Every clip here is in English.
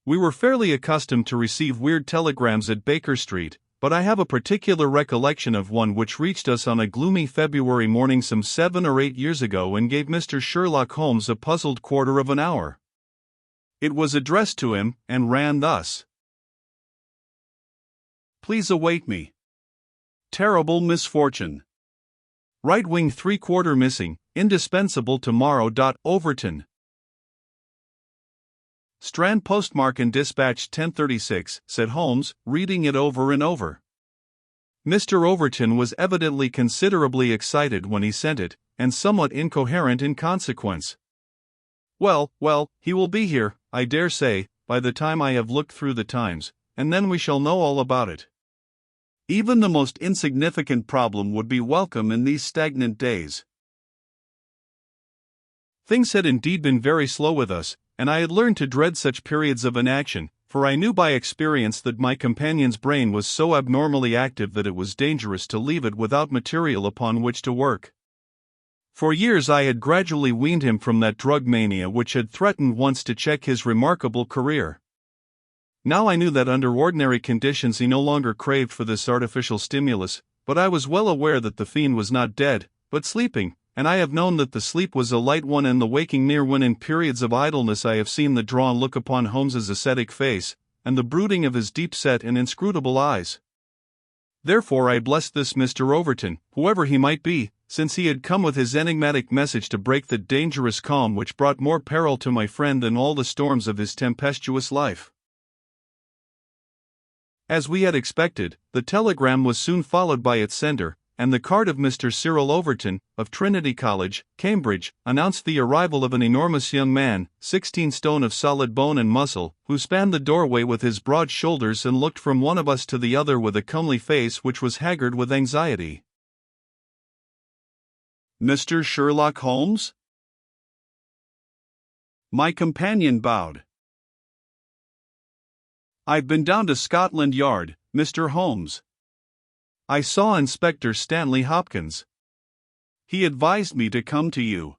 We were fairly accustomed to receive weird telegrams at Baker Street, but I have a particular recollection of one which reached us on a gloomy February morning some 7 or 8 years ago and gave Mr. Sherlock Holmes a puzzled quarter of an hour. It was addressed to him, and ran thus: "Please await me. Terrible misfortune. Right wing 3/4 missing, indispensable tomorrow. Overton. Strand postmark and dispatch 10:36, said Holmes, reading it over and over. Mr. Overton was evidently considerably excited when he sent it, and somewhat incoherent in consequence. Well, he will be here, I dare say, by the time I have looked through the Times, and then we shall know all about it. Even the most insignificant problem would be welcome in these stagnant days." Things had indeed been very slow with us, and I had learned to dread such periods of inaction, for I knew by experience that my companion's brain was so abnormally active that it was dangerous to leave it without material upon which to work. For years I had gradually weaned him from that drug mania which had threatened once to check his remarkable career. Now I knew that under ordinary conditions he no longer craved for this artificial stimulus, but I was well aware that the fiend was not dead, but sleeping, and I have known that the sleep was a light one and the waking near when in periods of idleness I have seen the drawn look upon Holmes's ascetic face, and the brooding of his deep-set and inscrutable eyes. Therefore I blessed this Mr. Overton, whoever he might be, since he had come with his enigmatic message to break the dangerous calm which brought more peril to my friend than all the storms of his tempestuous life. As we had expected, the telegram was soon followed by its sender, and the card of Mr. Cyril Overton, of Trinity College, Cambridge, announced the arrival of an enormous young man, 16 stone of solid bone and muscle, who spanned the doorway with his broad shoulders and looked from one of us to the other with a comely face which was haggard with anxiety. "Mr. Sherlock Holmes?" My companion bowed. "I've been down to Scotland Yard, Mr. Holmes. I saw Inspector Stanley Hopkins. He advised me to come to you.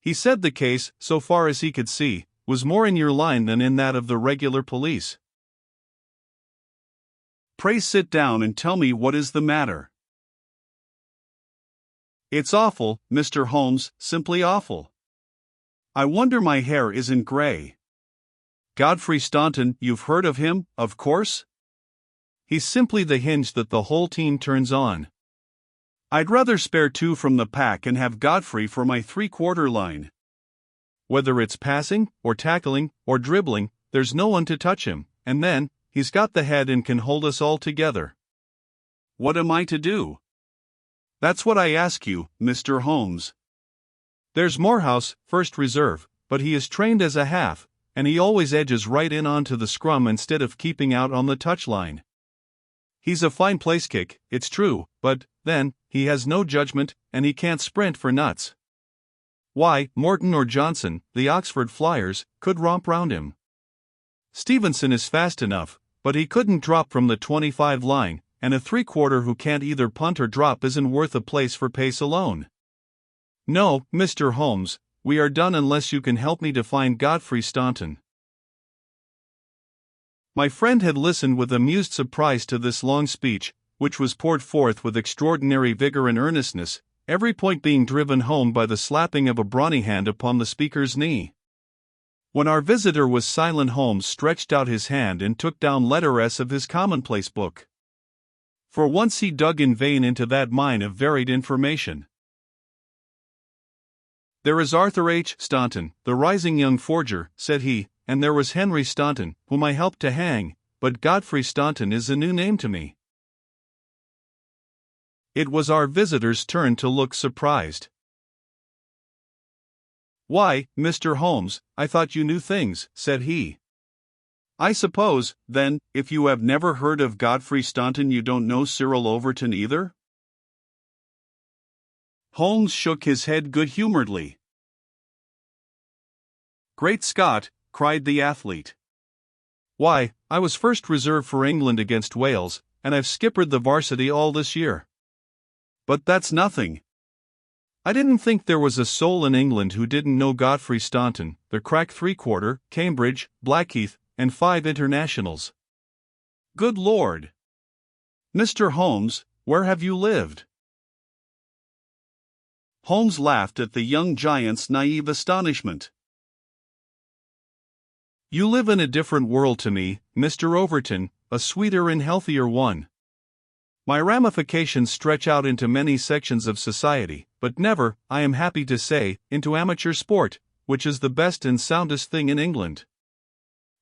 He said the case, so far as he could see, was more in your line than in that of the regular police." "Pray sit down and tell me what is the matter." "It's awful, Mr. Holmes, simply awful. I wonder my hair isn't gray. Godfrey Staunton, you've heard of him, of course? He's simply the hinge that the whole team turns on. I'd rather spare 2 from the pack and have Godfrey for my 3/4 line. Whether it's passing, or tackling, or dribbling, there's no one to touch him, and then, he's got the head and can hold us all together. What am I to do? That's what I ask you, Mr. Holmes. There's Morehouse, first reserve, but he is trained as a half, and he always edges right in onto the scrum instead of keeping out on the touchline. He's a fine place kick, it's true, but, then, he has no judgment, and he can't sprint for nuts. Why, Morton or Johnson, the Oxford Flyers, could romp round him. Stevenson is fast enough, but he couldn't drop from the 25 line, and a 3/4 who can't either punt or drop isn't worth a place for pace alone. No, Mr. Holmes, we are done unless you can help me to find Godfrey Staunton." My friend had listened with amused surprise to this long speech, which was poured forth with extraordinary vigor and earnestness, every point being driven home by the slapping of a brawny hand upon the speaker's knee. When our visitor was silent, Holmes stretched out his hand and took down letter S of his commonplace book. For once he dug in vain into that mine of varied information. "There is Arthur H. Staunton, the rising young forger," said he, "and there was Henry Staunton, whom I helped to hang, but Godfrey Staunton is a new name to me." It was our visitor's turn to look surprised. "Why, Mr. Holmes, I thought you knew things," said he. "I suppose, then, if you have never heard of Godfrey Staunton you don't know Cyril Overton either?" Holmes shook his head good-humoredly. "Great Scott!" cried the athlete. "Why, I was first reserve for England against Wales, and I've skippered the varsity all this year. But that's nothing. I didn't think there was a soul in England who didn't know Godfrey Staunton, the crack 3/4, Cambridge, Blackheath, and 5 internationals. Good Lord! Mr. Holmes, where have you lived? Holmes laughed at the young giant's naive astonishment. You live in a different world to me, Mr. Overton, a sweeter and healthier one. My ramifications stretch out into many sections of society, but never, I am happy to say, into amateur sport, which is the best and soundest thing in England.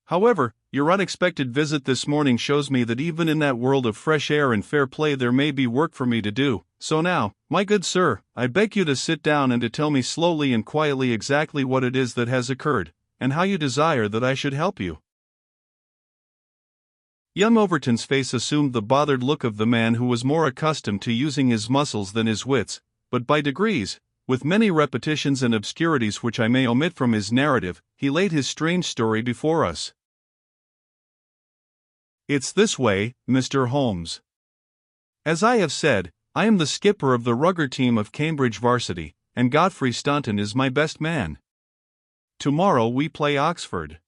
However, your unexpected visit this morning shows me that even in that world of fresh air and fair play there may be work for me to do, so now, my good sir, I beg you to sit down and to tell me slowly and quietly exactly what it is that has occurred, and how you desire that I should help you. Young Overton's face assumed the bothered look of the man who was more accustomed to using his muscles than his wits, but by degrees, with many repetitions and obscurities which I may omit from his narrative, he laid his strange story before us. It's this way, Mr. Holmes. As I have said, I am the skipper of the rugger team of Cambridge Varsity, and Godfrey Staunton is my best man. Tomorrow we play Oxford.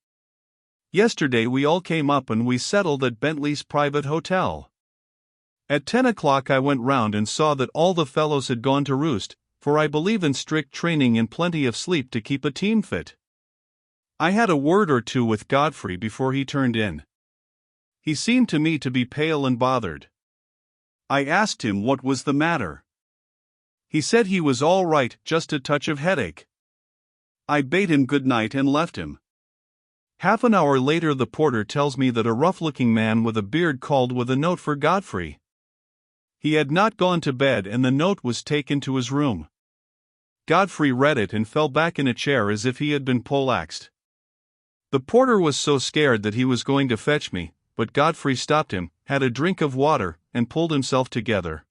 Yesterday we all came up and we settled at Bentley's private hotel. At 10 o'clock I went round and saw that all the fellows had gone to roost, for I believe in strict training and plenty of sleep to keep a team fit. I had a word or two with Godfrey before he turned in. He seemed to me to be pale and bothered. I asked him what was the matter. He said he was all right, just a touch of headache. I bade him good night and left him. Half an hour later the porter tells me that a rough-looking man with a beard called with a note for Godfrey. He had not gone to bed and the note was taken to his room. Godfrey read it and fell back in a chair as if he had been poleaxed. The porter was so scared that he was going to fetch me, but Godfrey stopped him, had a drink of water, and pulled himself together.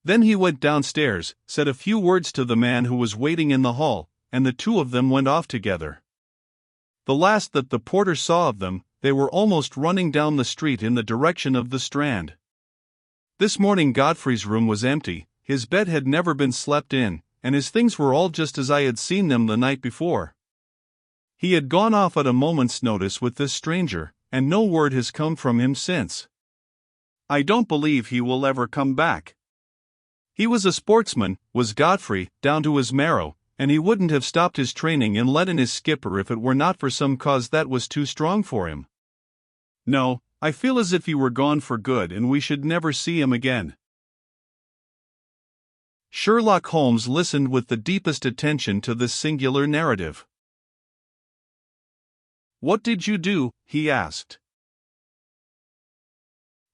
Then he went downstairs, said a few words to the man who was waiting in the hall, and the two of them went off together. The last that the porter saw of them, they were almost running down the street in the direction of the Strand. This morning Godfrey's room was empty, his bed had never been slept in, and his things were all just as I had seen them the night before. He had gone off at a moment's notice with this stranger, and no word has come from him since. I don't believe he will ever come back. He was a sportsman, was Godfrey, down to his marrow, and he wouldn't have stopped his training and let in his skipper if it were not for some cause that was too strong for him. No, I feel as if he were gone for good and we should never see him again. Sherlock Holmes listened with the deepest attention to this singular narrative. What did you do? He asked.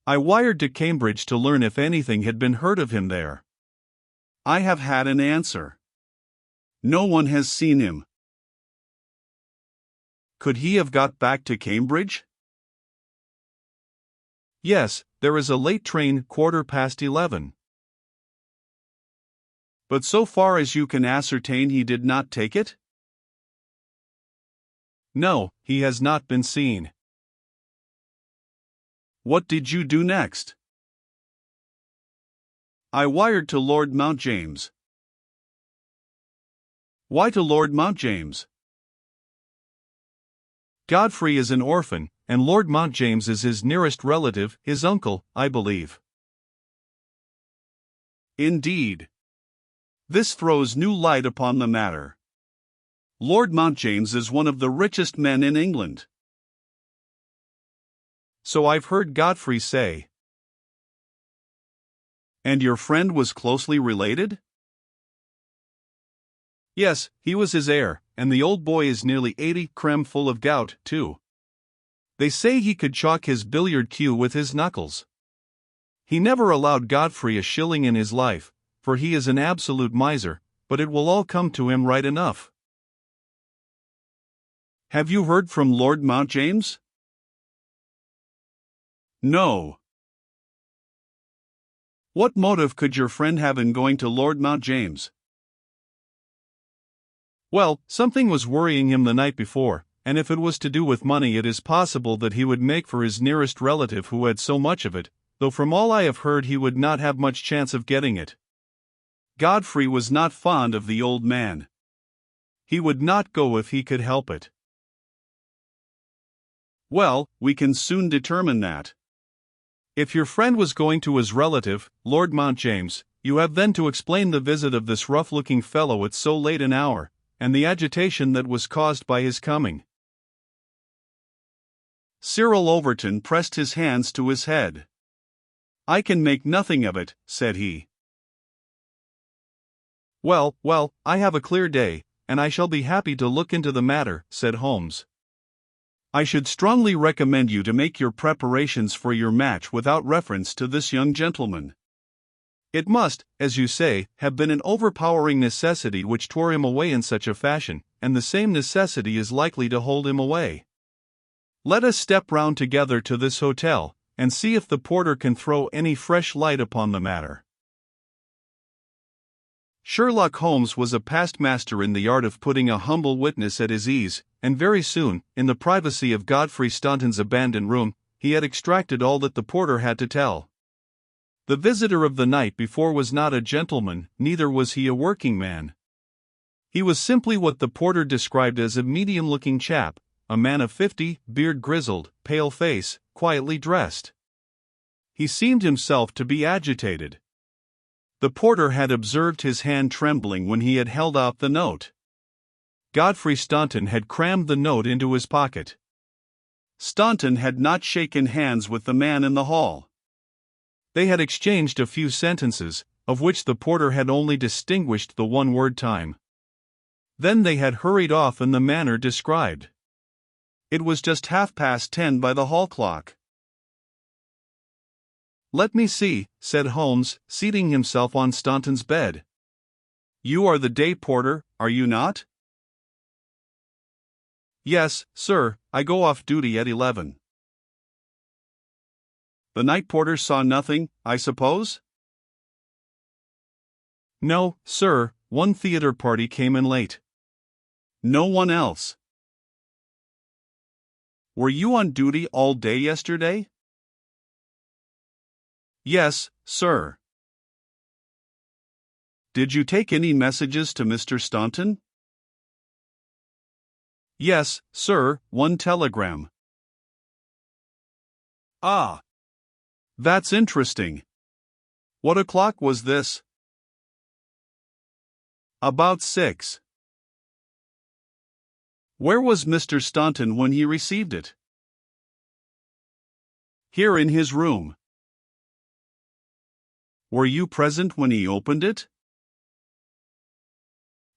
I wired to Cambridge to learn if anything had been heard of him there. I have had an answer. No one has seen him. Could he have got back to Cambridge? Yes, there is a late train, 11:15. But so far as you can ascertain he did not take it? No, he has not been seen. What did you do next? I wired to Lord Mountjames. Why to Lord Mountjames? Godfrey is an orphan, and Lord Mountjames is his nearest relative, his uncle, I believe. Indeed. This throws new light upon the matter. Lord Mountjames is one of the richest men in England. So I've heard Godfrey say. And your friend was closely related? Yes, he was his heir, and the old boy is nearly 80, creme full of gout, too. They say he could chalk his billiard cue with his knuckles. He never allowed Godfrey a shilling in his life, for he is an absolute miser, but it will all come to him right enough. Have you heard from Lord Mountjames? No. What motive could your friend have in going to Lord Mountjames? Well, something was worrying him the night before, and if it was to do with money it is possible that he would make for his nearest relative who had so much of it, though from all I have heard he would not have much chance of getting it. Godfrey was not fond of the old man. He would not go if he could help it. Well, we can soon determine that. If your friend was going to his relative, Lord Mount James, you have then to explain the visit of this rough-looking fellow at so late an hour, and the agitation that was caused by his coming. Cyril Overton pressed his hands to his head. I can make nothing of it, said he. Well, I have a clear day, and I shall be happy to look into the matter, said Holmes. I should strongly recommend you to make your preparations for your match without reference to this young gentleman. It must, as you say, have been an overpowering necessity which tore him away in such a fashion, and the same necessity is likely to hold him away. Let us step round together to this hotel, and see if the porter can throw any fresh light upon the matter. Sherlock Holmes was a past master in the art of putting a humble witness at his ease, and very soon, in the privacy of Godfrey Staunton's abandoned room, he had extracted all that the porter had to tell. The visitor of the night before was not a gentleman, neither was he a working man. He was simply what the porter described as a medium-looking chap, a man of 50, beard grizzled, pale face, quietly dressed. He seemed himself to be agitated. The porter had observed his hand trembling when he had held out the note. Godfrey Staunton had crammed the note into his pocket. Staunton had not shaken hands with the man in the hall. They had exchanged a few sentences, of which the porter had only distinguished the one word time. Then they had hurried off in the manner described. It was just 10:30 by the hall clock. Let me see, said Holmes, seating himself on Staunton's bed. You are the day porter, are you not? Yes, sir, I go off duty at 11. The night porter saw nothing, I suppose? No, sir, one theater party came in late. No one else. Were you on duty all day yesterday? Yes, sir. Did you take any messages to Mr. Staunton? Yes, sir, one telegram. Ah. That's interesting. What o'clock was this? About 6. Where was Mr. Staunton when he received it? Here in his room. Were you present when he opened it?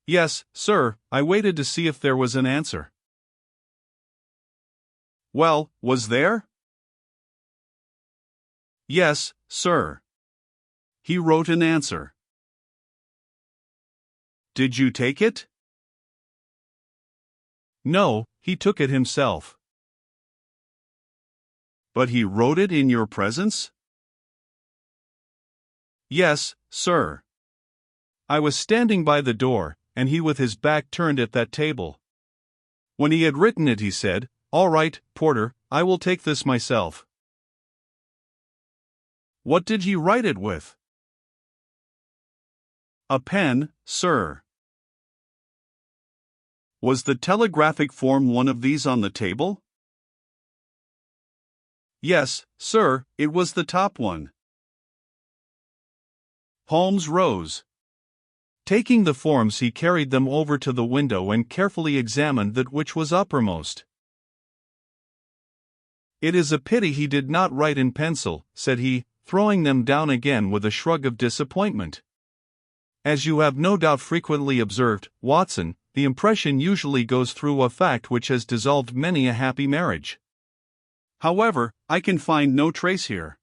Yes, sir, I waited to see if there was an answer. Well, was there? Yes, sir. He wrote an answer. Did you take it? No, he took it himself. But he wrote it in your presence? Yes, sir. I was standing by the door, and he with his back turned at that table. When he had written it, he said, All right, porter, I will take this myself. What did he write it with? A pen, sir. Was the telegraphic form one of these on the table? Yes, sir, it was the top one. Holmes rose. Taking the forms, he carried them over to the window and carefully examined that which was uppermost. It is a pity he did not write in pencil, said he, throwing them down again with a shrug of disappointment. As you have no doubt frequently observed, Watson, the impression usually goes through a fact which has dissolved many a happy marriage. However, I can find no trace here.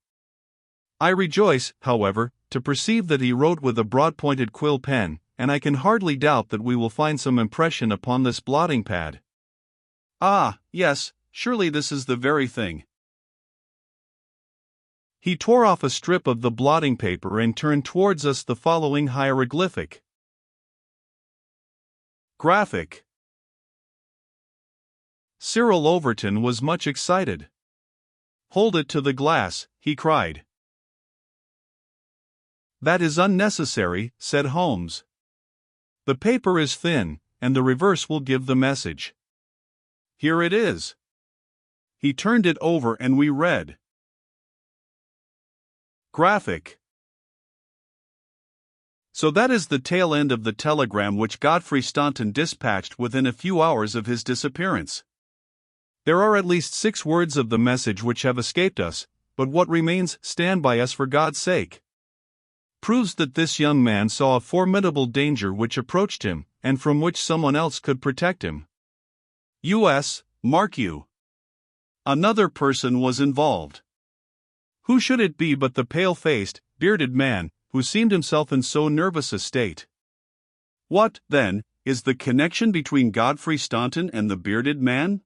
I rejoice, however, to perceive that he wrote with a broad-pointed quill pen, and I can hardly doubt that we will find some impression upon this blotting pad. Ah, yes, surely this is the very thing. He tore off a strip of the blotting paper and turned towards us the following hieroglyphic. Graphic. Cyril Overton was much excited. Hold it to the glass, he cried. That is unnecessary, said Holmes. The paper is thin, and the reverse will give the message. Here it is. He turned it over and we read. Graphic. So that is the tail end of the telegram which Godfrey Staunton dispatched within a few hours of his disappearance. There are at least 6 words of the message which have escaped us, but what remains, stand by us for God's sake, proves that this young man saw a formidable danger which approached him, and from which someone else could protect him. U.S., mark you. Another person was involved. Who should it be but the pale-faced, bearded man, who seemed himself in so nervous a state? What, then, is the connection between Godfrey Staunton and the bearded man?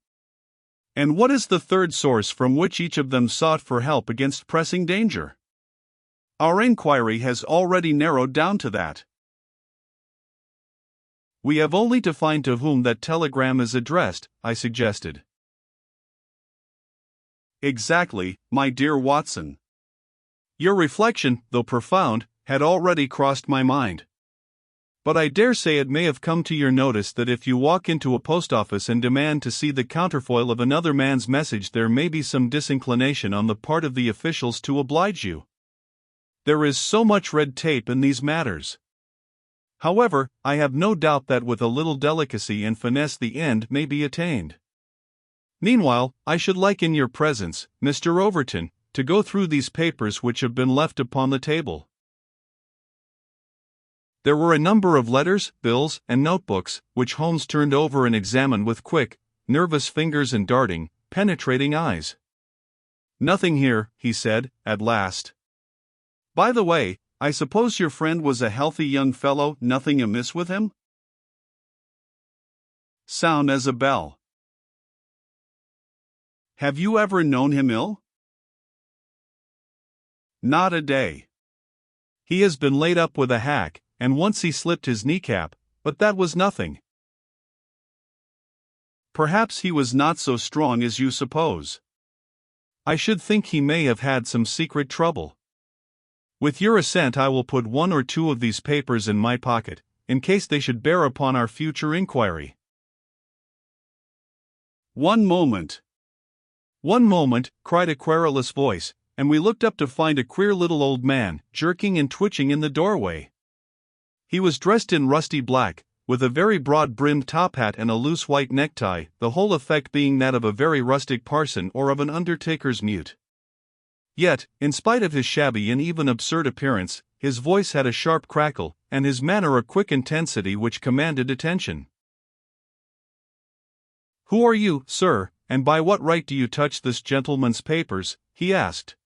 And what is the third source from which each of them sought for help against pressing danger? Our inquiry has already narrowed down to that. We have only to find to whom that telegram is addressed, I suggested. Exactly, my dear Watson. Your reflection, though profound, had already crossed my mind. But I dare say it may have come to your notice that if you walk into a post office and demand to see the counterfoil of another man's message, there may be some disinclination on the part of the officials to oblige you. There is so much red tape in these matters. However, I have no doubt that with a little delicacy and finesse the end may be attained. Meanwhile, I should like in your presence, Mr. Overton, to go through these papers which have been left upon the table. There were a number of letters, bills, and notebooks, which Holmes turned over and examined with quick, nervous fingers and darting, penetrating eyes. Nothing here, he said, at last. By the way, I suppose your friend was a healthy young fellow, nothing amiss with him? Sound as a bell. Have you ever known him ill? Not a day. He has been laid up with a hack, and once he slipped his kneecap, but that was nothing. Perhaps he was not so strong as you suppose. I should think he may have had some secret trouble. With your assent, I will put 1 or 2 of these papers in my pocket, in case they should bear upon our future inquiry. One moment, cried a querulous voice, and we looked up to find a queer little old man, jerking and twitching in the doorway. He was dressed in rusty black, with a very broad-brimmed top hat and a loose white necktie, the whole effect being that of a very rustic parson or of an undertaker's mute. Yet, in spite of his shabby and even absurd appearance, his voice had a sharp crackle, and his manner a quick intensity which commanded attention. "Who are you, sir, and by what right do you touch this gentleman's papers?" he asked.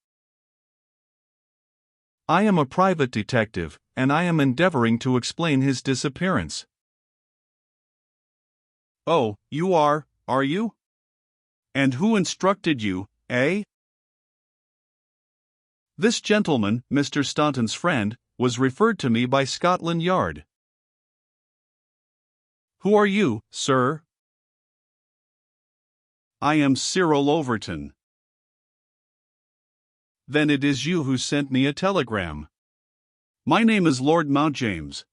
"I am a private detective, and I am endeavoring to explain his disappearance." "Oh, you are you? And who instructed you, eh?" "This gentleman, Mr. Staunton's friend, was referred to me by Scotland Yard." "Who are you, sir?" "I am Cyril Overton." "Then it is you who sent me a telegram." "My name is Lord Mountjames.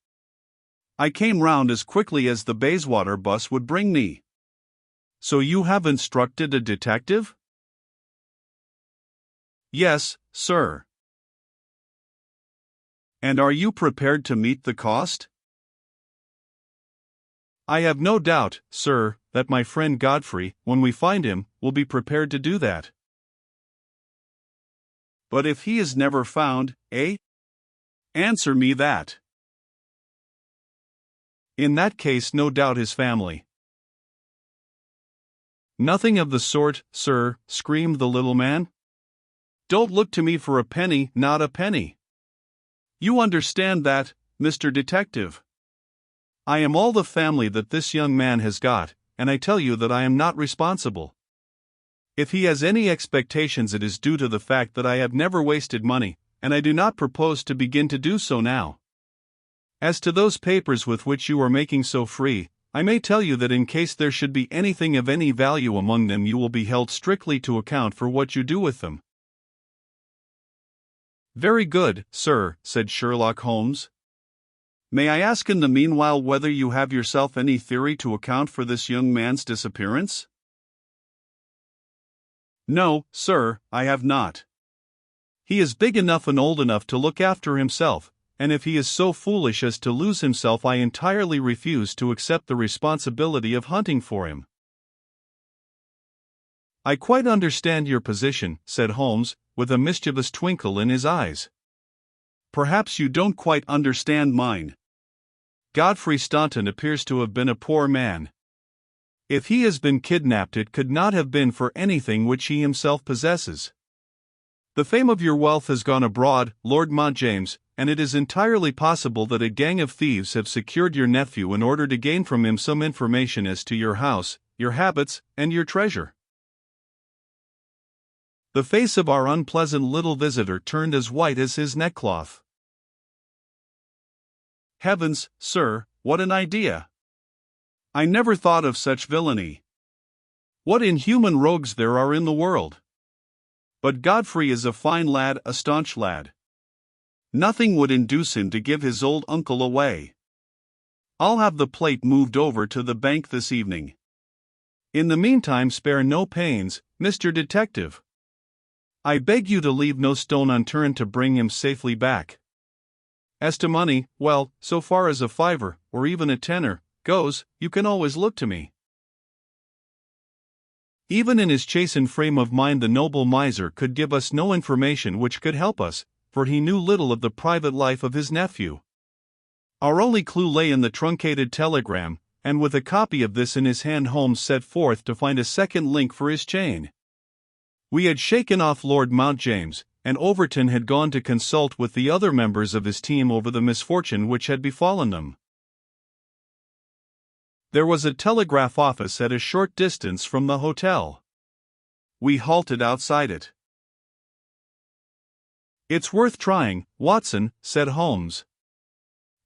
I came round as quickly as the Bayswater bus would bring me." "So you have instructed a detective?" "Yes, sir." "And are you prepared to meet the cost?" "I have no doubt, sir, that my friend Godfrey, when we find him, will be prepared to do that." "But if he is never found, eh? Answer me that." "In that case, no doubt his family." "Nothing of the sort, sir," screamed the little man. "Don't look to me for a penny, not a penny. You understand that, Mr. Detective. I am all the family that this young man has got, and I tell you that I am not responsible. If he has any expectations, it is due to the fact that I have never wasted money, and I do not propose to begin to do so now. As to those papers with which you are making so free, I may tell you that in case there should be anything of any value among them, you will be held strictly to account for what you do with them." "Very good, sir," said Sherlock Holmes. "May I ask in the meanwhile whether you have yourself any theory to account for this young man's disappearance?" No, sir, I have not. He is big enough and old enough to look after himself, and if he is so foolish as to lose himself, I entirely refuse to accept the responsibility of hunting for him. I quite understand your position, said Holmes, with a mischievous twinkle in his eyes. Perhaps you don't quite understand mine. Godfrey Staunton appears to have been a poor man. If he has been kidnapped, it could not have been for anything which he himself possesses. The fame of your wealth has gone abroad, Lord Mountjames, and it is entirely possible that a gang of thieves have secured your nephew in order to gain from him some information as to your house, your habits, and your treasure. The face of our unpleasant little visitor turned as white as his neckcloth. Heavens, sir, what an idea! I never thought of such villainy. What inhuman rogues there are in the world! But Godfrey is a fine lad, a staunch lad. Nothing would induce him to give his old uncle away. I'll have the plate moved over to the bank this evening. In the meantime, spare no pains, Mr. Detective. I beg you to leave no stone unturned to bring him safely back. As to money, well, so far as a fiver, or even a tenner, goes, you can always look to me. Even in his chastened frame of mind, the noble miser could give us no information which could help us, for he knew little of the private life of his nephew. Our only clue lay in the truncated telegram, and with a copy of this in his hand, Holmes set forth to find a second link for his chain. We had shaken off Lord Mountjames, and Overton had gone to consult with the other members of his team over the misfortune which had befallen them. There was a telegraph office at a short distance from the hotel. We halted outside it. It's worth trying, Watson, said Holmes.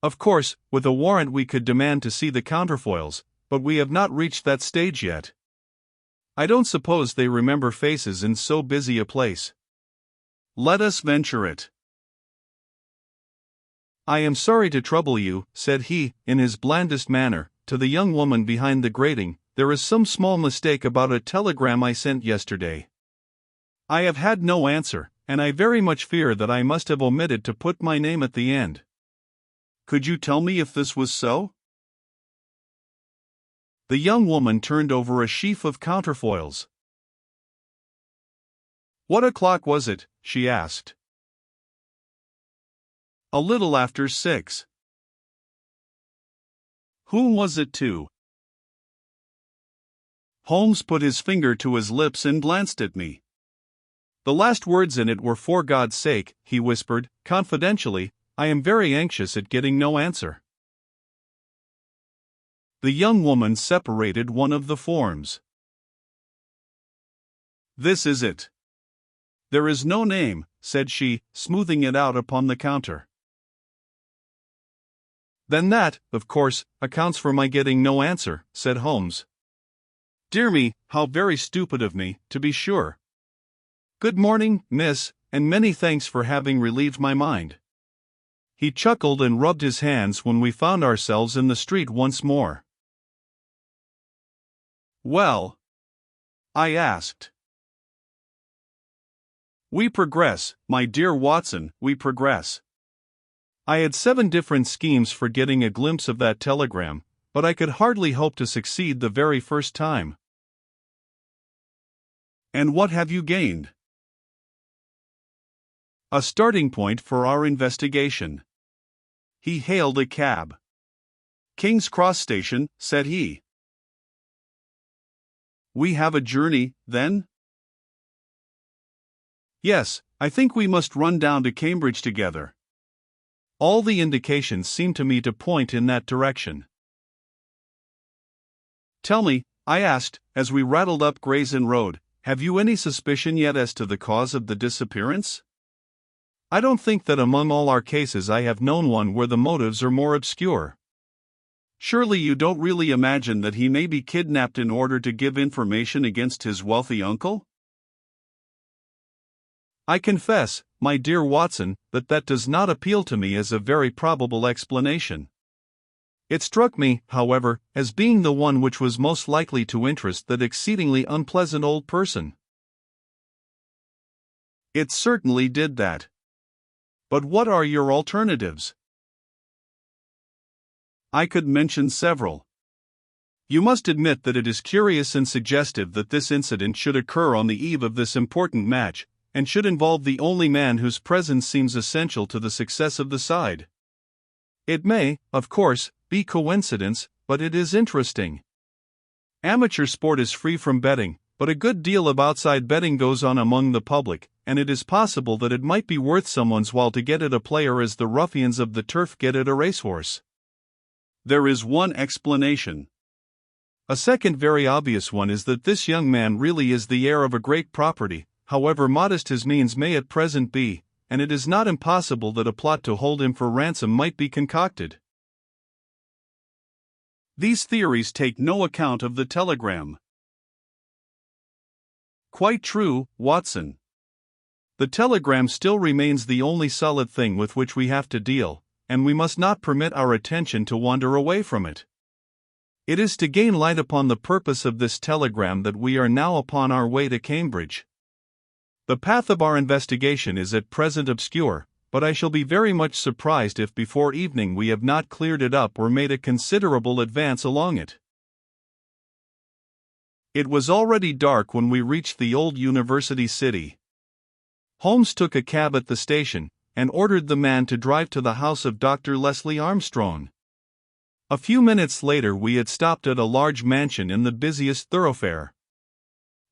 Of course, with a warrant we could demand to see the counterfoils, but we have not reached that stage yet. I don't suppose they remember faces in so busy a place. Let us venture it. I am sorry to trouble you, said he, in his blandest manner, to the young woman behind the grating. There is some small mistake about a telegram I sent yesterday. I have had no answer, and I very much fear that I must have omitted to put my name at the end. Could you tell me if this was so? The young woman turned over a sheaf of counterfoils. What o'clock was it? She asked. A little after 6. Whom was it to? Holmes put his finger to his lips and glanced at me. The last words in it were, "For God's sake," he whispered, confidentially, "I am very anxious at getting no answer." The young woman separated one of the forms. This is it. There is no name, said she, smoothing it out upon the counter. Then that, of course, accounts for my getting no answer, said Holmes. Dear me, how very stupid of me, to be sure. Good morning, miss, and many thanks for having relieved my mind. He chuckled and rubbed his hands when we found ourselves in the street once more. Well? I asked. We progress, my dear Watson, we progress. I had 7 different schemes for getting a glimpse of that telegram, but I could hardly hope to succeed the very first time. And what have you gained? A starting point for our investigation. He hailed a cab. King's Cross Station, said he. We have a journey, then? Yes, I think we must run down to Cambridge together. All the indications seem to me to point in that direction. Tell me, I asked, as we rattled up Gray's Inn Road, have you any suspicion yet as to the cause of the disappearance? I don't think that among all our cases I have known one where the motives are more obscure. Surely you don't really imagine that he may be kidnapped in order to give information against his wealthy uncle? I confess, my dear Watson, that does not appeal to me as a very probable explanation. It struck me, however, as being the one which was most likely to interest that exceedingly unpleasant old person. It certainly did that. But what are your alternatives? I could mention several. You must admit that it is curious and suggestive that this incident should occur on the eve of this important match, and should involve the only man whose presence seems essential to the success of the side. It may, of course, be coincidence, but it is interesting. Amateur sport is free from betting, but a good deal of outside betting goes on among the public, and it is possible that it might be worth someone's while to get at a player as the ruffians of the turf get at a racehorse. There is one explanation. A second very obvious one is that this young man really is the heir of a great property, however modest his means may at present be, and it is not impossible that a plot to hold him for ransom might be concocted. These theories take no account of the telegram. Quite true, Watson. The telegram still remains the only solid thing with which we have to deal, and we must not permit our attention to wander away from it. It is to gain light upon the purpose of this telegram that we are now upon our way to Cambridge. The path of our investigation is at present obscure, but I shall be very much surprised if before evening we have not cleared it up or made a considerable advance along it. It was already dark when we reached the old university city. Holmes took a cab at the station, and ordered the man to drive to the house of Dr. Leslie Armstrong. A few minutes later we had stopped at a large mansion in the busiest thoroughfare.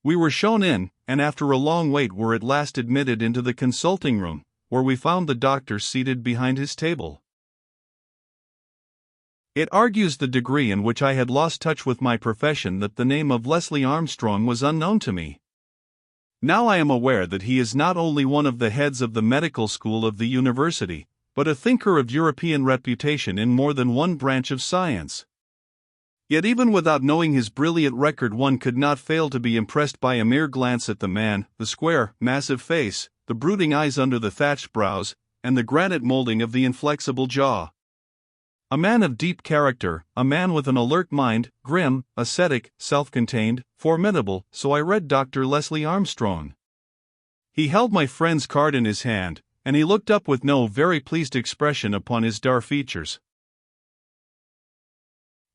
We were shown in, and after a long wait were at last admitted into the consulting room, where we found the doctor seated behind his table. It argues the degree in which I had lost touch with my profession that the name of Leslie Armstrong was unknown to me. Now I am aware that he is not only one of the heads of the medical school of the university, but a thinker of European reputation in more than one branch of science. Yet even without knowing his brilliant record one could not fail to be impressed by a mere glance at the man, the square, massive face, the brooding eyes under the thatched brows, and the granite molding of the inflexible jaw. A man of deep character, a man with an alert mind, grim, ascetic, self-contained, formidable, so I read Dr. Leslie Armstrong. He held my friend's card in his hand, and he looked up with no very pleased expression upon his dark features.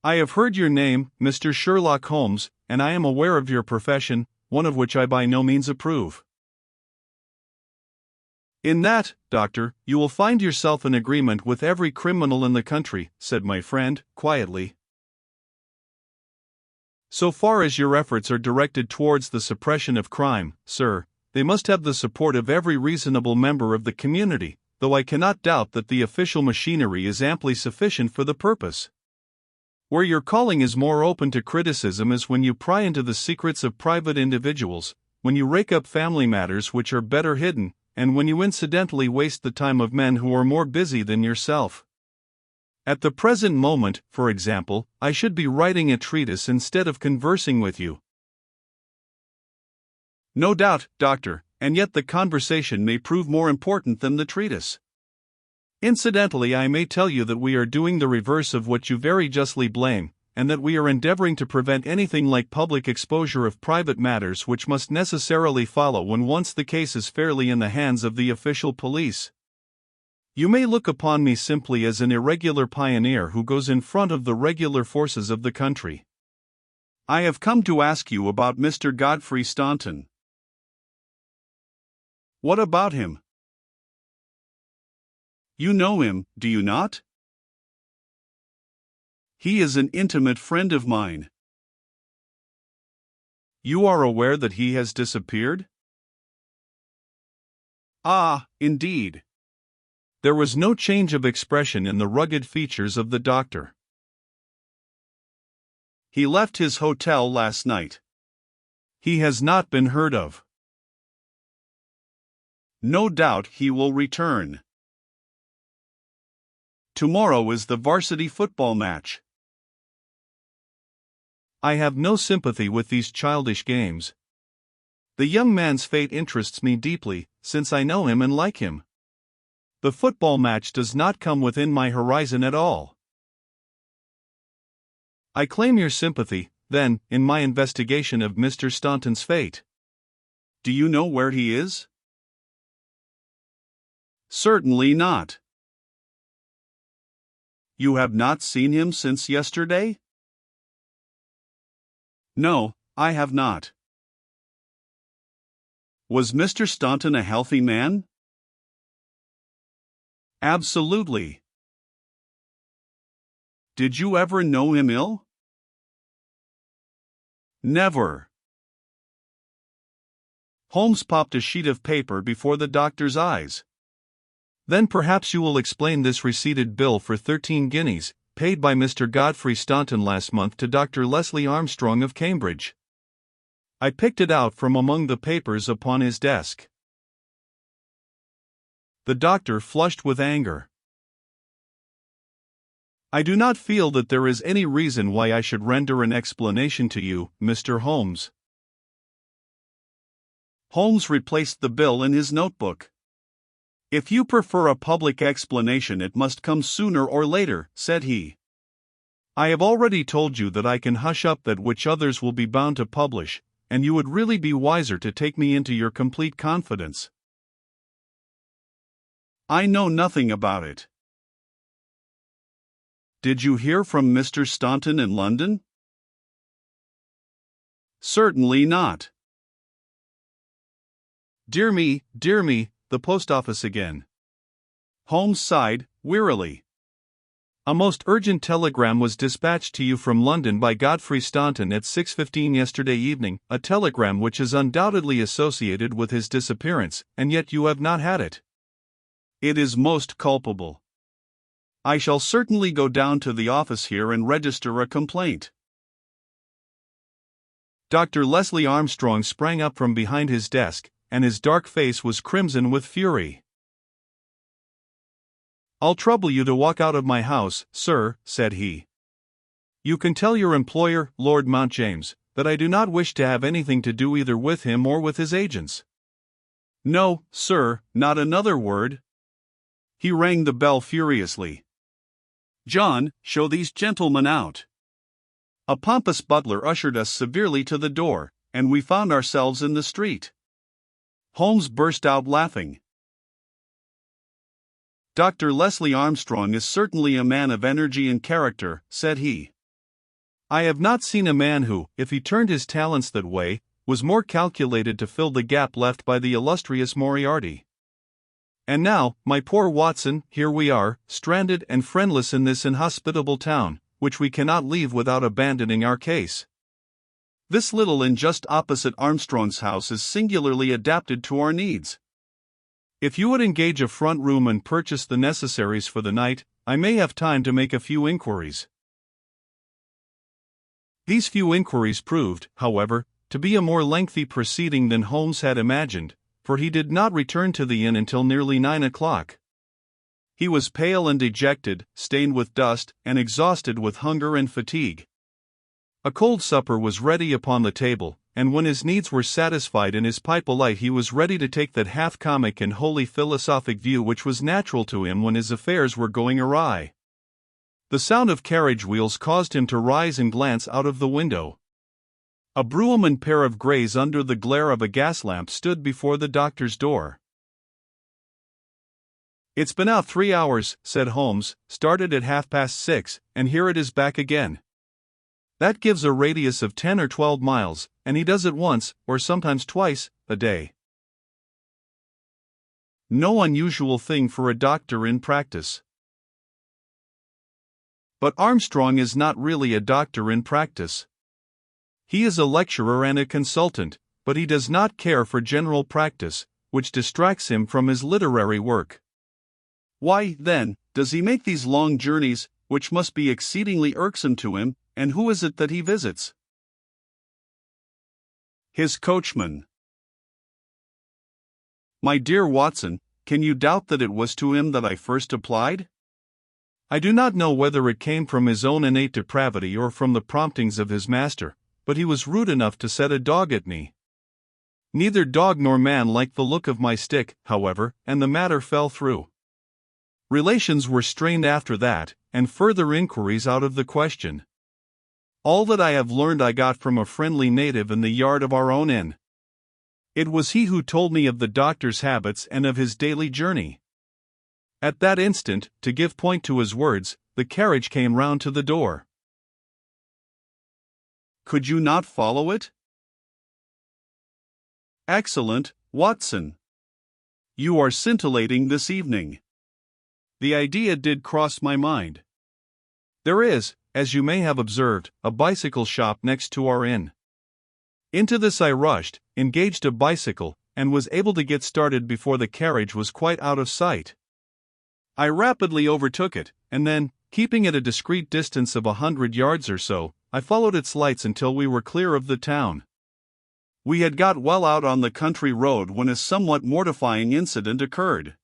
I have heard your name, Mr. Sherlock Holmes, and I am aware of your profession, one of which I by no means approve. In that, doctor, you will find yourself in agreement with every criminal in the country, said my friend, quietly. So far as your efforts are directed towards the suppression of crime, sir, they must have the support of every reasonable member of the community, though I cannot doubt that the official machinery is amply sufficient for the purpose. Where your calling is more open to criticism is when you pry into the secrets of private individuals, when you rake up family matters which are better hidden, and when you incidentally waste the time of men who are more busy than yourself. At the present moment, for example, I should be writing a treatise instead of conversing with you. No doubt, doctor, and yet the conversation may prove more important than the treatise. Incidentally, I may tell you that we are doing the reverse of what you very justly blame, and that we are endeavoring to prevent anything like public exposure of private matters which must necessarily follow when once the case is fairly in the hands of the official police. You may look upon me simply as an irregular pioneer who goes in front of the regular forces of the country. I have come to ask you about Mr. Godfrey Staunton. What about him? You know him, do you not? He is an intimate friend of mine. You are aware that he has disappeared? Ah, indeed. There was no change of expression in the rugged features of the doctor. He left his hotel last night. He has not been heard of. No doubt he will return. Tomorrow is the varsity football match. I have no sympathy with these childish games. The young man's fate interests me deeply, since I know him and like him. The football match does not come within my horizon at all. I claim your sympathy, then, in my investigation of Mr. Staunton's fate. Do you know where he is? Certainly not. You have not seen him since yesterday? No, I have not. Was Mr. Staunton a healthy man? Absolutely. Did you ever know him ill? Never. Holmes popped a sheet of paper before the doctor's eyes. Then perhaps you will explain this receipted bill for 13 guineas, paid by Mr. Godfrey Staunton last month to Dr. Leslie Armstrong of Cambridge. I picked it out from among the papers upon his desk. The doctor flushed with anger. I do not feel that there is any reason why I should render an explanation to you, Mr. Holmes. Holmes replaced the bill in his notebook. If you prefer a public explanation, it must come sooner or later, said he. I have already told you that I can hush up that which others will be bound to publish, and you would really be wiser to take me into your complete confidence. I know nothing about it. Did you hear from Mr. Staunton in London? Certainly not. Dear me, the post office again. Holmes sighed, wearily. A most urgent telegram was dispatched to you from London by Godfrey Staunton at 6:15 yesterday evening, a telegram which is undoubtedly associated with his disappearance, and yet you have not had it. It is most culpable. I shall certainly go down to the office here and register a complaint. Dr. Leslie Armstrong sprang up from behind his desk, and his dark face was crimson with fury. I'll trouble you to walk out of my house, sir, said he. You can tell your employer, Lord Mountjames, that I do not wish to have anything to do either with him or with his agents. No, sir, not another word. He rang the bell furiously. John, show these gentlemen out. A pompous butler ushered us severely to the door, and we found ourselves in the street. Holmes burst out laughing. Dr. Leslie Armstrong is certainly a man of energy and character, said he. I have not seen a man who, if he turned his talents that way, was more calculated to fill the gap left by the illustrious Moriarty. And now, my poor Watson, here we are, stranded and friendless in this inhospitable town, which we cannot leave without abandoning our case. This little inn just opposite Armstrong's house is singularly adapted to our needs. If you would engage a front room and purchase the necessaries for the night, I may have time to make a few inquiries. These few inquiries proved, however, to be a more lengthy proceeding than Holmes had imagined, for he did not return to the inn until nearly 9 o'clock. He was pale and dejected, stained with dust, and exhausted with hunger and fatigue. A cold supper was ready upon the table, and when his needs were satisfied and his pipe alight, he was ready to take that half-comic and wholly philosophic view which was natural to him when his affairs were going awry. The sound of carriage wheels caused him to rise and glance out of the window. A brougham and pair of greys under the glare of a gas lamp stood before the doctor's door. It's been out 3 hours, said Holmes, started at 6:30, and here it is back again. That gives a radius of 10 or 12 miles, and he does it once, or sometimes twice, a day. No unusual thing for a doctor in practice. But Armstrong is not really a doctor in practice. He is a lecturer and a consultant, but he does not care for general practice, which distracts him from his literary work. Why, then, does he make these long journeys, which must be exceedingly irksome to him, and who is it that he visits? His coachman. My dear Watson, can you doubt that it was to him that I first applied? I do not know whether it came from his own innate depravity or from the promptings of his master, but he was rude enough to set a dog at me. Neither dog nor man liked the look of my stick, however, and the matter fell through. Relations were strained after that, and further inquiries out of the question. All that I have learned I got from a friendly native in the yard of our own inn. It was he who told me of the doctor's habits and of his daily journey. At that instant, to give point to his words, the carriage came round to the door. Could you not follow it? Excellent, Watson. You are scintillating this evening. The idea did cross my mind. There is, as you may have observed, a bicycle shop next to our inn. Into this I rushed, engaged a bicycle, and was able to get started before the carriage was quite out of sight. I rapidly overtook it, and then, keeping at a discreet distance of 100 yards or so, I followed its lights until we were clear of the town. We had got well out on the country road when a somewhat mortifying incident occurred.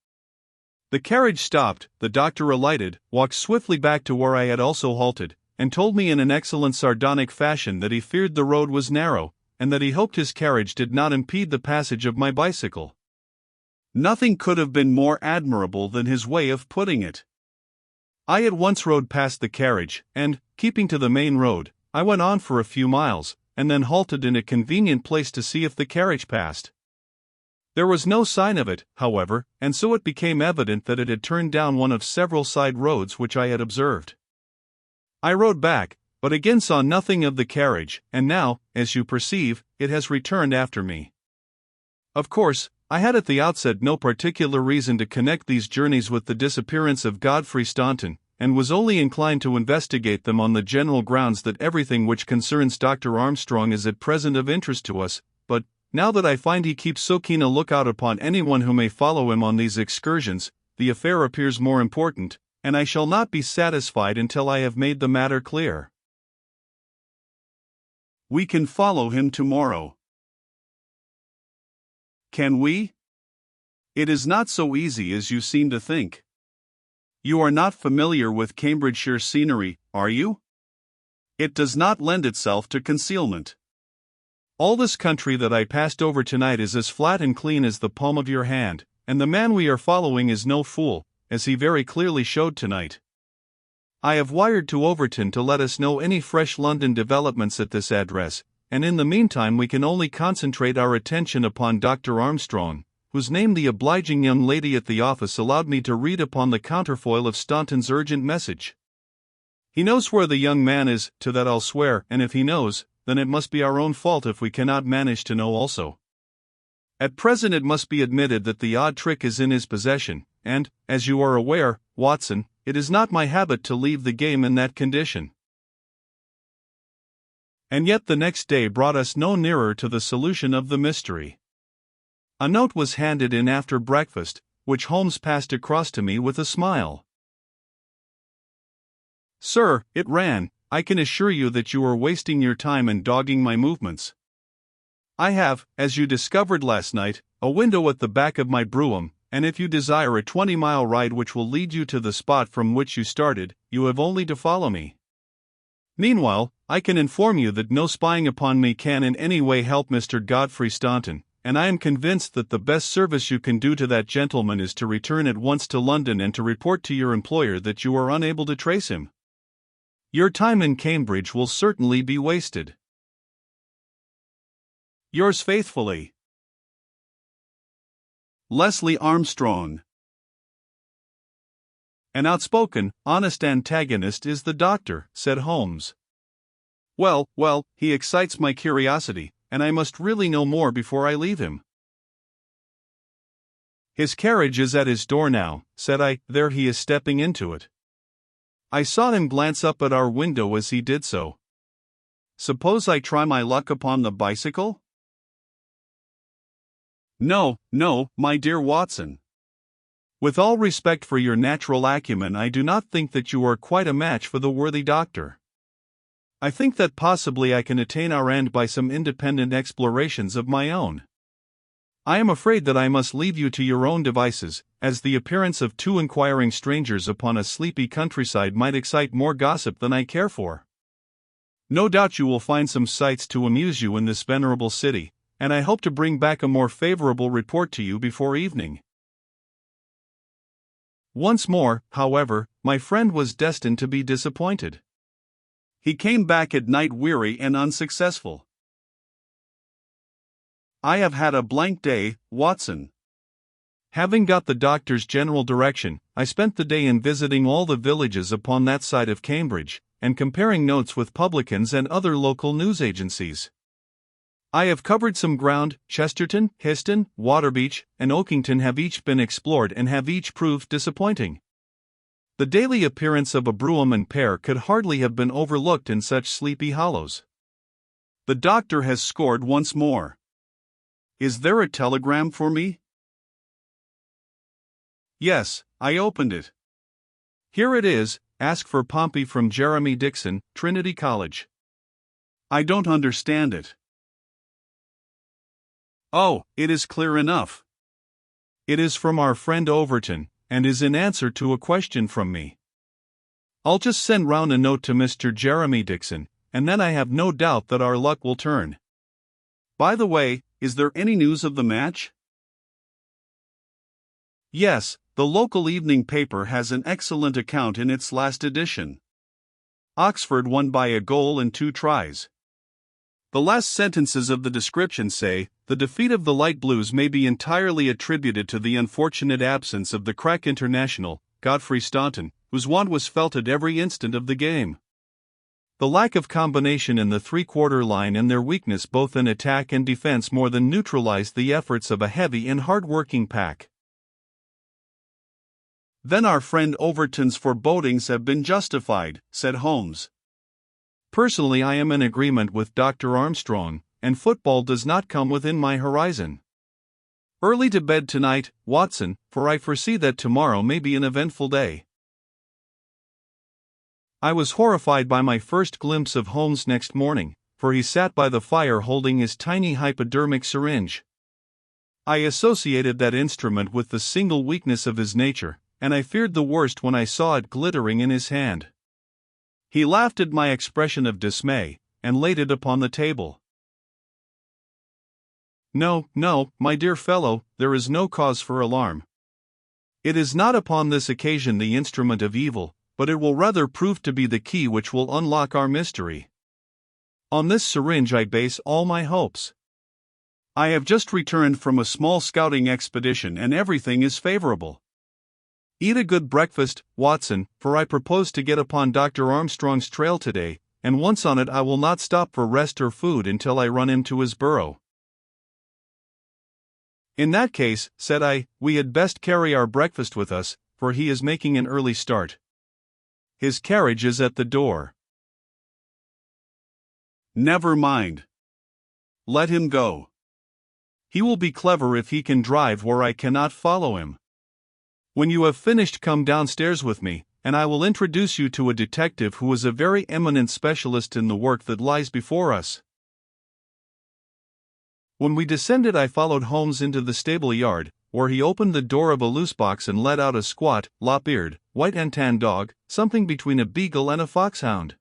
The carriage stopped, the doctor alighted, walked swiftly back to where I had also halted, and told me in an excellent sardonic fashion that he feared the road was narrow, and that he hoped his carriage did not impede the passage of my bicycle. Nothing could have been more admirable than his way of putting it. I at once rode past the carriage, and, keeping to the main road, I went on for a few miles, and then halted in a convenient place to see if the carriage passed. There was no sign of it, however, and so it became evident that it had turned down one of several side roads which I had observed. I rode back, but again saw nothing of the carriage, and now, as you perceive, it has returned after me. Of course, I had at the outset no particular reason to connect these journeys with the disappearance of Godfrey Staunton, and was only inclined to investigate them on the general grounds that everything which concerns Dr. Armstrong is at present of interest to us, but, now that I find he keeps so keen a lookout upon anyone who may follow him on these excursions, the affair appears more important, and I shall not be satisfied until I have made the matter clear. We can follow him tomorrow. Can we? It is not so easy as you seem to think. You are not familiar with Cambridgeshire scenery, are you? It does not lend itself to concealment. All this country that I passed over tonight is as flat and clean as the palm of your hand, and the man we are following is no fool, as he very clearly showed tonight. I have wired to Overton to let us know any fresh London developments at this address, and in the meantime we can only concentrate our attention upon Dr. Armstrong, whose name the obliging young lady at the office allowed me to read upon the counterfoil of Staunton's urgent message. He knows where the young man is, to that I'll swear, and if he knows, then it must be our own fault if we cannot manage to know also. At present it must be admitted that the odd trick is in his possession, and, as you are aware, Watson, it is not my habit to leave the game in that condition. And yet the next day brought us no nearer to the solution of the mystery. A note was handed in after breakfast, which Holmes passed across to me with a smile. Sir, it ran, I can assure you that you are wasting your time and dogging my movements. I have, as you discovered last night, a window at the back of my brougham, and if you desire a 20-mile ride which will lead you to the spot from which you started, you have only to follow me. Meanwhile, I can inform you that no spying upon me can in any way help Mr. Godfrey Staunton, and I am convinced that the best service you can do to that gentleman is to return at once to London and to report to your employer that you are unable to trace him. Your time in Cambridge will certainly be wasted. Yours faithfully, Leslie Armstrong. An outspoken, honest antagonist is the doctor, said Holmes. Well, he excites my curiosity, and I must really know more before I leave him. His carriage is at his door now, said I, there he is stepping into it. I saw him glance up at our window as he did so. Suppose I try my luck upon the bicycle? No, my dear Watson. With all respect for your natural acumen, I do not think that you are quite a match for the worthy doctor. I think that possibly I can attain our end by some independent explorations of my own. I am afraid that I must leave you to your own devices, as the appearance of two inquiring strangers upon a sleepy countryside might excite more gossip than I care for. No doubt you will find some sights to amuse you in this venerable city, and I hope to bring back a more favorable report to you before evening. Once more, however, my friend was destined to be disappointed. He came back at night weary and unsuccessful. I have had a blank day, Watson. Having got the doctor's general direction, I spent the day in visiting all the villages upon that side of Cambridge, and comparing notes with publicans and other local news agencies. I have covered some ground. Chesterton, Histon, Waterbeach, and Oakington have each been explored and have each proved disappointing. The daily appearance of a brougham and pair could hardly have been overlooked in such sleepy hollows. The doctor has scored once more. Is there a telegram for me? Yes, I opened it. Here it is. Ask for Pompey from Jeremy Dixon, Trinity College. I don't understand it. Oh, it is clear enough. It is from our friend Overton, and is in answer to a question from me. I'll just send round a note to Mr. Jeremy Dixon, and then I have no doubt that our luck will turn. By the way, is there any news of the match? Yes, the local evening paper has an excellent account in its last edition. Oxford won by a goal and 2 tries. The last sentences of the description say, the defeat of the Light Blues may be entirely attributed to the unfortunate absence of the crack international, Godfrey Staunton, whose want was felt at every instant of the game. The lack of combination in the three-quarter line and their weakness both in attack and defense more than neutralized the efforts of a heavy and hard-working pack. Then our friend Overton's forebodings have been justified, said Holmes. Personally, I am in agreement with Dr. Armstrong, and football does not come within my horizon. Early to bed tonight, Watson, for I foresee that tomorrow may be an eventful day. I was horrified by my first glimpse of Holmes next morning, for he sat by the fire holding his tiny hypodermic syringe. I associated that instrument with the single weakness of his nature, and I feared the worst when I saw it glittering in his hand. He laughed at my expression of dismay, and laid it upon the table. No, my dear fellow, there is no cause for alarm. It is not upon this occasion the instrument of evil, but it will rather prove to be the key which will unlock our mystery. On this syringe I base all my hopes. I have just returned from a small scouting expedition and everything is favorable. Eat a good breakfast, Watson, for I propose to get upon Dr. Armstrong's trail today, and once on it I will not stop for rest or food until I run him to his burrow. In that case, said I, we had best carry our breakfast with us, for he is making an early start. His carriage is at the door. Never mind. Let him go. He will be clever if he can drive where I cannot follow him. When you have finished, come downstairs with me, and I will introduce you to a detective who is a very eminent specialist in the work that lies before us. When we descended, I followed Holmes into the stable yard, where he opened the door of a loose box and let out a squat, lop-eared, white and tan dog, something between a beagle and a foxhound.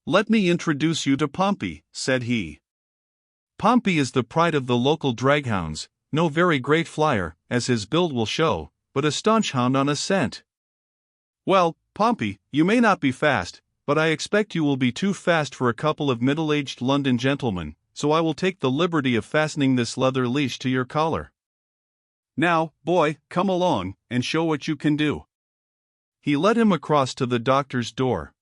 Let me introduce you to Pompey, said he. Pompey is the pride of the local draghounds, no very great flyer, as his build will show, but a staunch hound on a scent. Well, Pompey, you may not be fast, but I expect you will be too fast for a couple of middle-aged London gentlemen, so I will take the liberty of fastening this leather leash to your collar. Now, boy, come along, and show what you can do. He led him across to the doctor's door.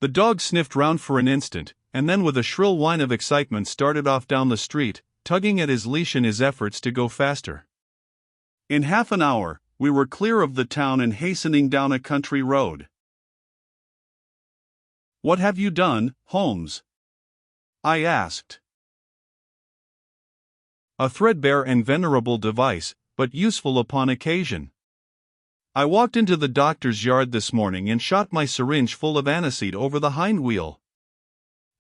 The dog sniffed round for an instant, and then with a shrill whine of excitement started off down the street, tugging at his leash in his efforts to go faster. In half an hour, we were clear of the town and hastening down a country road. What have you done, Holmes? I asked. A threadbare and venerable device, but useful upon occasion. I walked into the doctor's yard this morning and shot my syringe full of aniseed over the hind wheel.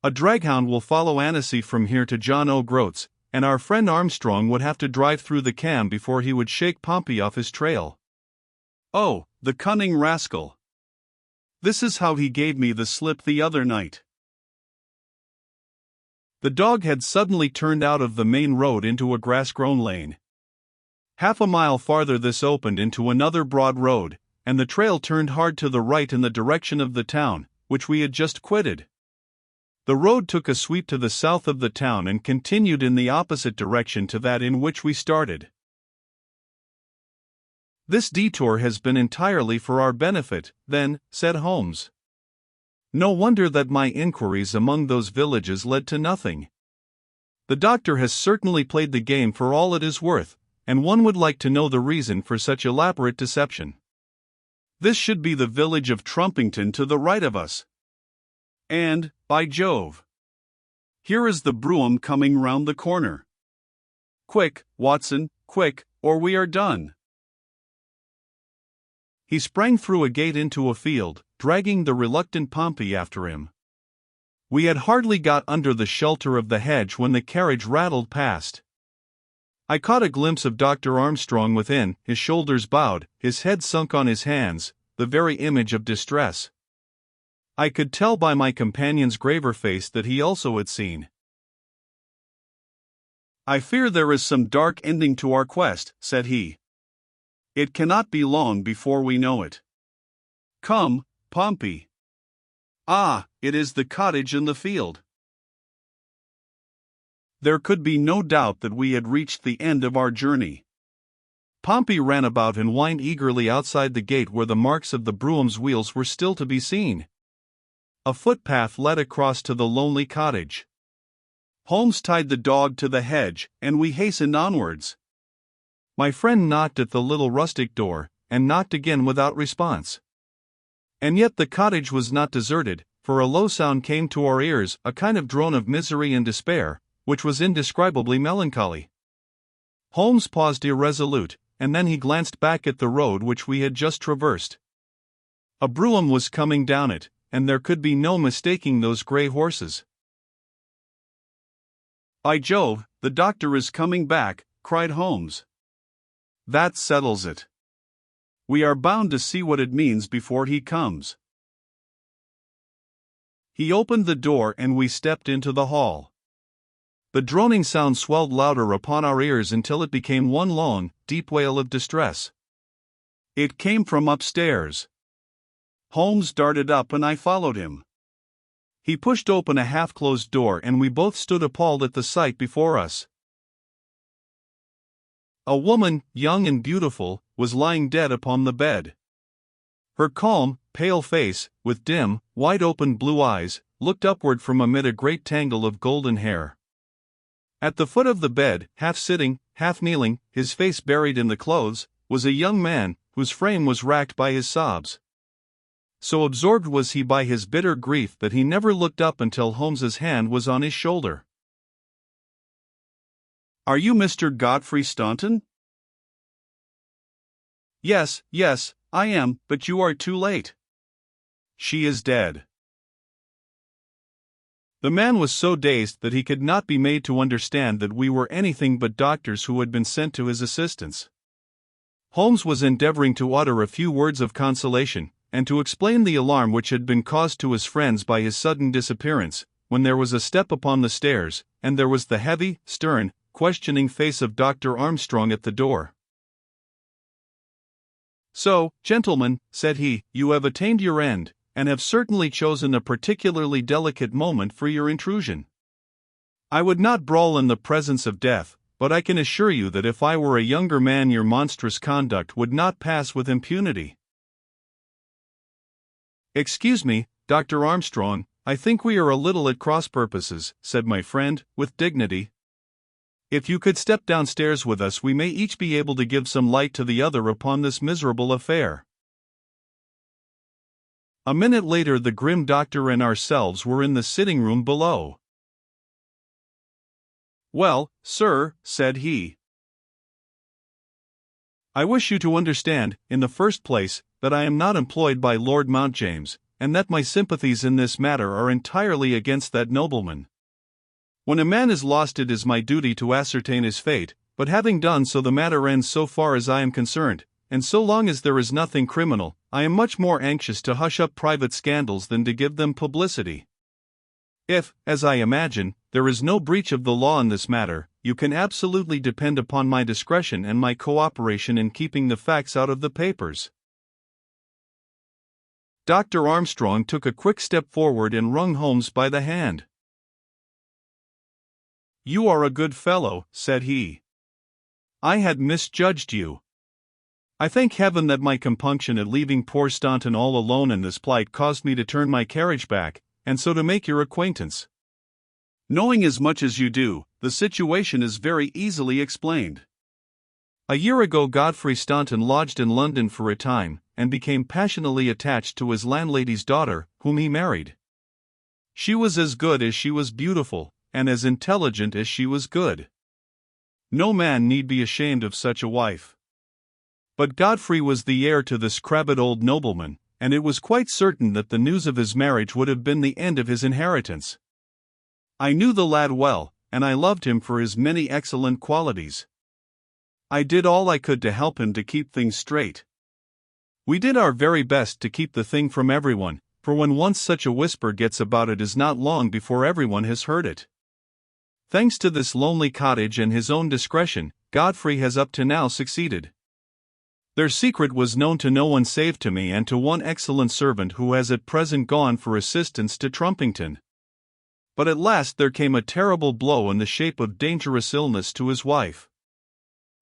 A draghound will follow aniseed from here to John O'Groats, and our friend Armstrong would have to drive through the cam before he would shake Pompey off his trail. Oh, the cunning rascal! This is how he gave me the slip the other night. The dog had suddenly turned out of the main road into a grass-grown lane. Half a mile farther this opened into another broad road, and the trail turned hard to the right in the direction of the town, which we had just quitted. The road took a sweep to the south of the town and continued in the opposite direction to that in which we started. "This detour has been entirely for our benefit, then," said Holmes. "No wonder that my inquiries among those villages led to nothing. The doctor has certainly played the game for all it is worth, and one would like to know the reason for such elaborate deception. This should be the village of Trumpington to the right of us. And, by Jove, here is the brougham coming round the corner. Quick, Watson, quick, or we are done." He sprang through a gate into a field, dragging the reluctant Pompey after him. We had hardly got under the shelter of the hedge when the carriage rattled past. I caught a glimpse of Dr. Armstrong within, his shoulders bowed, his head sunk on his hands, the very image of distress. I could tell by my companion's graver face that he also had seen. "I fear there is some dark ending to our quest," said he. "It cannot be long before we know it. Come, Pompey. Ah, it is the cottage in the field." There could be no doubt that we had reached the end of our journey. Pompey ran about and whined eagerly outside the gate where the marks of the brougham's wheels were still to be seen. A footpath led across to the lonely cottage. Holmes tied the dog to the hedge, and we hastened onwards. My friend knocked at the little rustic door, and knocked again without response. And yet the cottage was not deserted, for a low sound came to our ears, a kind of drone of misery and despair, which was indescribably melancholy. Holmes paused irresolute, and then he glanced back at the road which we had just traversed. A brougham was coming down it, and there could be no mistaking those grey horses. "By Jove, the doctor is coming back," cried Holmes. "That settles it. We are bound to see what it means before he comes." He opened the door and we stepped into the hall. The droning sound swelled louder upon our ears until it became one long, deep wail of distress. It came from upstairs. Holmes darted up and I followed him. He pushed open a half-closed door and we both stood appalled at the sight before us. A woman, young and beautiful, was lying dead upon the bed. Her calm, pale face, with dim, wide-open blue eyes, looked upward from amid a great tangle of golden hair. At the foot of the bed, half sitting, half kneeling, his face buried in the clothes, was a young man, whose frame was racked by his sobs. So absorbed was he by his bitter grief that he never looked up until Holmes's hand was on his shoulder. "Are you Mr. Godfrey Staunton?" Yes, I am, but you are too late. She is dead." The man was so dazed that he could not be made to understand that we were anything but doctors who had been sent to his assistance. Holmes was endeavoring to utter a few words of consolation, and to explain the alarm which had been caused to his friends by his sudden disappearance, when there was a step upon the stairs, and there was the heavy, stern, questioning face of Dr. Armstrong at the door. "So, gentlemen," said he, "you have attained your end, and have certainly chosen a particularly delicate moment for your intrusion. I would not brawl in the presence of death, but I can assure you that if I were a younger man your monstrous conduct would not pass with impunity." "Excuse me, Dr. Armstrong, I think we are a little at cross purposes," said my friend, with dignity. "If you could step downstairs with us we may each be able to give some light to the other upon this miserable affair." A minute later the grim doctor and ourselves were in the sitting-room below. "Well, sir," said he, "I wish you to understand, in the first place, that I am not employed by Lord Mountjames, and that my sympathies in this matter are entirely against that nobleman. When a man is lost it is my duty to ascertain his fate, but having done so the matter ends so far as I am concerned, and so long as there is nothing criminal, I am much more anxious to hush up private scandals than to give them publicity. If, as I imagine, there is no breach of the law in this matter, you can absolutely depend upon my discretion and my cooperation in keeping the facts out of the papers." Dr. Armstrong took a quick step forward and wrung Holmes by the hand. "You are a good fellow," said he. "I had misjudged you. I thank heaven that my compunction at leaving poor Staunton all alone in this plight caused me to turn my carriage back, and so to make your acquaintance. Knowing as much as you do, the situation is very easily explained. A year ago Godfrey Staunton lodged in London for a time, and became passionately attached to his landlady's daughter, whom he married. She was as good as she was beautiful, and as intelligent as she was good. No man need be ashamed of such a wife. But Godfrey was the heir to this crabbed old nobleman, and it was quite certain that the news of his marriage would have been the end of his inheritance. I knew the lad well, and I loved him for his many excellent qualities. I did all I could to help him to keep things straight. We did our very best to keep the thing from everyone, for when once such a whisper gets about it is not long before everyone has heard it. Thanks to this lonely cottage and his own discretion, Godfrey has up to now succeeded. Their secret was known to no one save to me and to one excellent servant who has at present gone for assistance to Trumpington. But at last there came a terrible blow in the shape of dangerous illness to his wife.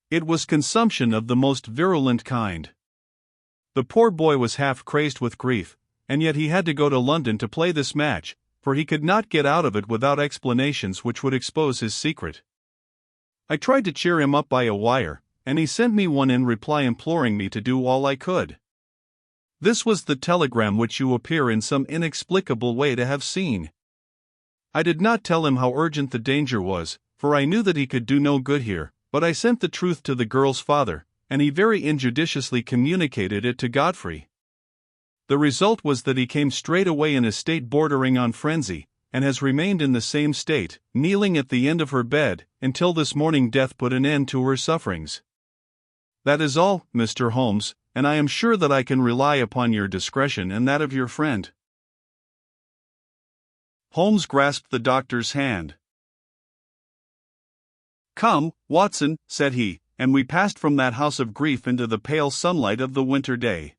It was consumption of the most virulent kind. The poor boy was half crazed with grief, and yet he had to go to London to play this match, for he could not get out of it without explanations which would expose his secret. I tried to cheer him up by a wire, and he sent me one in reply imploring me to do all I could. This was the telegram which you appear in some inexplicable way to have seen. I did not tell him how urgent the danger was, for I knew that he could do no good here, but I sent the truth to the girl's father, and he very injudiciously communicated it to Godfrey. The result was that he came straight away in a state bordering on frenzy, and has remained in the same state, kneeling at the end of her bed, until this morning death put an end to her sufferings. That is all, Mr. Holmes, and I am sure that I can rely upon your discretion and that of your friend." Holmes grasped the doctor's hand. "Come, Watson," said he, and we passed from that house of grief into the pale sunlight of the winter day.